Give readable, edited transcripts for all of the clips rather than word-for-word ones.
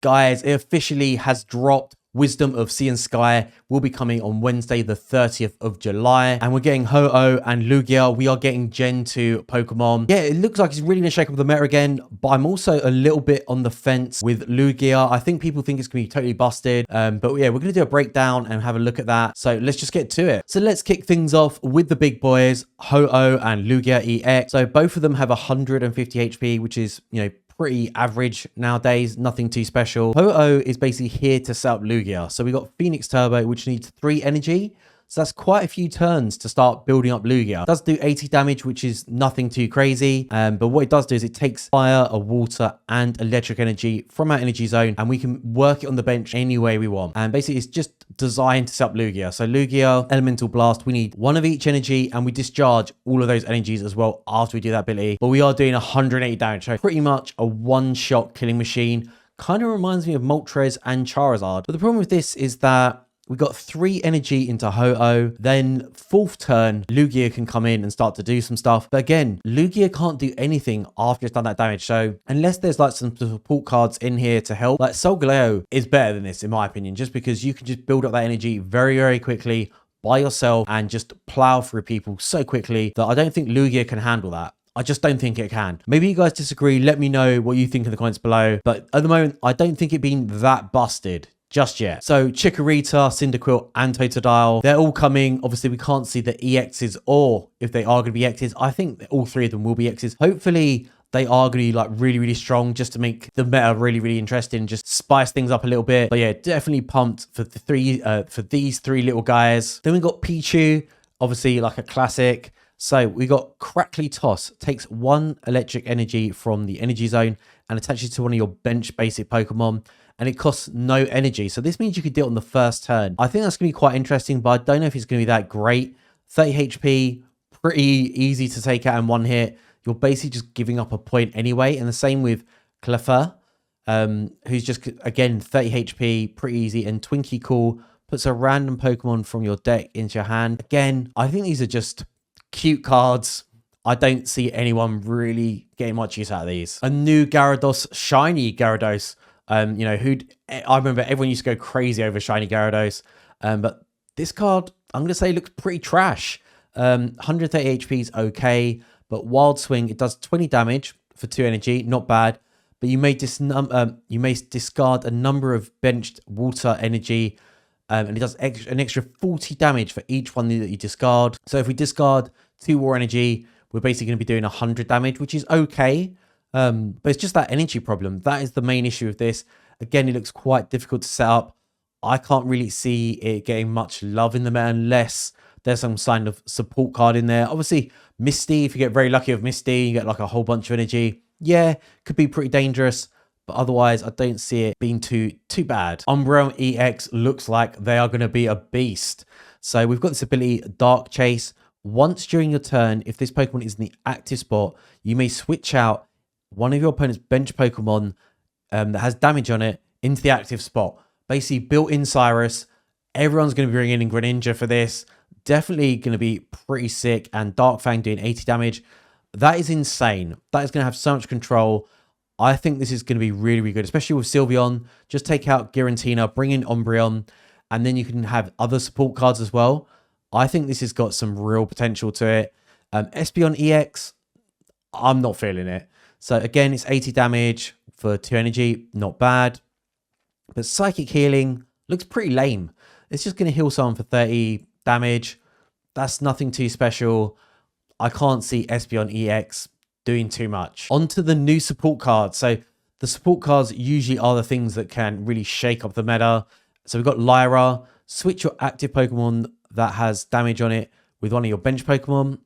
Guys, it officially has dropped. Wisdom of Sea and Sky will be coming on Wednesday, the 30th of July. And we're getting Ho-Oh and Lugia. We are getting Gen 2 Pokemon. Yeah, it looks like it's really going to shake up the meta again. But I'm also a little bit on the fence with Lugia. I think people think it's going to be totally busted. But yeah, we're going to do a breakdown and have a look at that. So let's just get to it. So let's kick things off with the big boys, Ho-Oh and Lugia EX. So both of them have 150 HP, which is, pretty average nowadays, nothing too special. Ho-Oh is basically here to set up Lugia. So we got Phoenix Turbo, which needs 3 energy. So that's quite a few turns to start building up Lugia. It does do 80 damage, which is nothing too crazy. But what it does do is it takes fire, water, and electric energy from our energy zone, and we can work it on the bench any way we want. And basically, it's just designed to set up Lugia. So Lugia, Elemental Blast, we need 1 of each energy, and we discharge all of those energies as well after we do that ability. But we are doing 180 damage, so pretty much a one-shot killing machine. Kind of reminds me of Moltres and Charizard. But the problem with this is that we got 3 energy into Ho-Oh. Then 4th turn, Lugia can come in and start to do some stuff. But again, Lugia can't do anything after it's done that damage. So unless there's like some support cards in here to help, like Solgaleo is better than this in my opinion, just because you can just build up that energy very, very quickly by yourself and just plow through people so quickly that I don't think Lugia can handle that. I just don't think it can. Maybe you guys disagree. Let me know what you think in the comments below. But at the moment, I don't think it being that busted just yet. So Chikorita, Cyndaquil, and Totodile, they're all coming. Obviously, we can't see the EXs, or if they are going to be Xs. I think all 3 of them will be Xs. Hopefully, they are going to be like really, really strong just to make the meta really, really interesting, just spice things up a little bit. But yeah, definitely pumped for these 3 little guys. Then we got Pichu, obviously like a classic. So we got Crackly Toss, takes 1 electric energy from the energy zone and attaches to one of your bench basic Pokemon, and it costs no energy. So this means you could do it on the first turn. I think that's going to be quite interesting, but I don't know if it's going to be that great. 30 HP, pretty easy to take out in 1 hit. You're basically just giving up a point anyway. And the same with Clefairy, who's just, again, 30 HP, pretty easy. And Twinkie Cool puts a random Pokemon from your deck into your hand. Again, I think these are just cute cards. I don't see anyone really getting much use out of these. A new Gyarados, shiny Gyarados. I remember everyone used to go crazy over shiny Gyarados. But this card, I'm going to say, looks pretty trash. 130 HP is okay. But Wild Swing, it does 20 damage for 2 energy. Not bad. But you may discard a number of benched water energy. And it does an extra 40 damage for each one that you discard. So if we discard 2 war energy, we're basically going to be doing 100 damage, which is okay. But it's just that energy problem. That is the main issue of this. Again, it looks quite difficult to set up. I can't really see it getting much love in the meta unless there's some kind of support card in there. Obviously, Misty, if you get very lucky with Misty, you get like a whole bunch of energy. Yeah, could be pretty dangerous. But otherwise, I don't see it being too bad. Umbreon EX looks like they are going to be a beast. So we've got this ability, Dark Chase. Once during your turn, if this Pokemon is in the active spot, you may switch out one of your opponent's bench Pokemon that has damage on it into the active spot. Basically, built-in Cyrus. Everyone's going to be bringing in Greninja for this. Definitely going to be pretty sick. And Dark Fang doing 80 damage. That is insane. That is going to have so much control. I think this is going to be really, really good, especially with Sylveon. Just take out Giratina, bring in Umbreon, and then you can have other support cards as well. I think this has got some real potential to it. Espeon EX, I'm not feeling it. So again, it's 80 damage for 2 energy. Not bad. But Psychic Healing looks pretty lame. It's just going to heal someone for 30 damage. That's nothing too special. I can't see Espeon EX doing too much. Onto the new support cards. So the support cards usually are the things that can really shake up the meta. So we've got Lyra. Switch your active Pokemon that has damage on it with one of your bench Pokemon.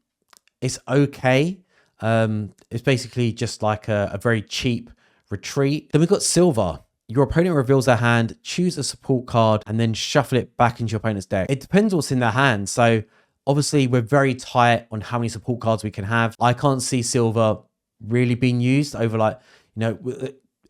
It's okay. It's basically just like a very cheap retreat. Then we've got Silver. Your opponent reveals their hand, choose a support card, and then shuffle it back into your opponent's deck. It depends what's in their hand. So obviously, we're very tight on how many support cards we can have. I can't see Silver really being used over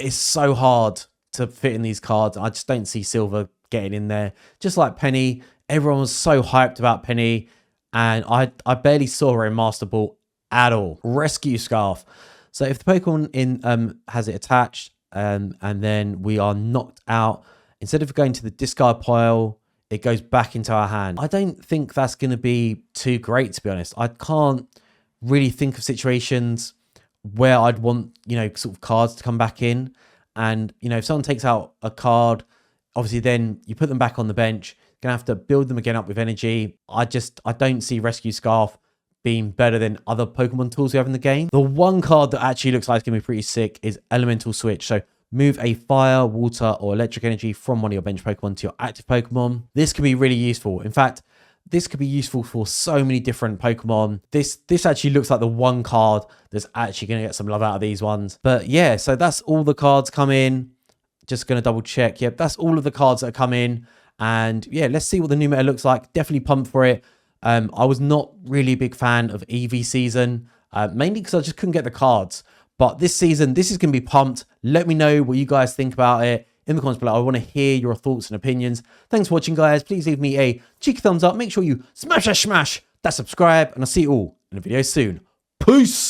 it's so hard to fit in these cards. I just don't see Silver getting in there. Just like Penny, everyone was so hyped about Penny, and I barely saw her in Master Ball at all. Rescue Scarf. So if the Pokemon has it attached, and then we are knocked out. Instead of going to the discard pile, it goes back into our hand. I don't think that's going to be too great, to be honest. I can't really think of situations where I'd want, you know, sort of cards to come back in. And, you know, if someone takes out a card, obviously then you put them back on the bench, you're going to have to build them again up with energy. I don't see Rescue Scarf being better than other Pokemon tools we have in the game. The one card that actually looks like it's going to be pretty sick is Elemental Switch. So move a fire, water, or electric energy from one of your bench Pokemon to your active Pokemon. This can be really useful. In fact, this could be useful for so many different Pokemon. This actually looks like the one card that's actually going to get some love out of these ones. But yeah, so that's all the cards come in. Just going to double check. Yep, that's all of the cards that come in. And yeah, let's see what the new meta looks like. Definitely pumped for it. I was not really a big fan of EV season, mainly because I just couldn't get the cards. But this season, this is going to be pumped. Let me know what you guys think about it in the comments below. I want to hear your thoughts and opinions. Thanks for watching, guys. Please leave me a cheeky thumbs up. Make sure you smash that subscribe, and I'll see you all in a video soon. Peace!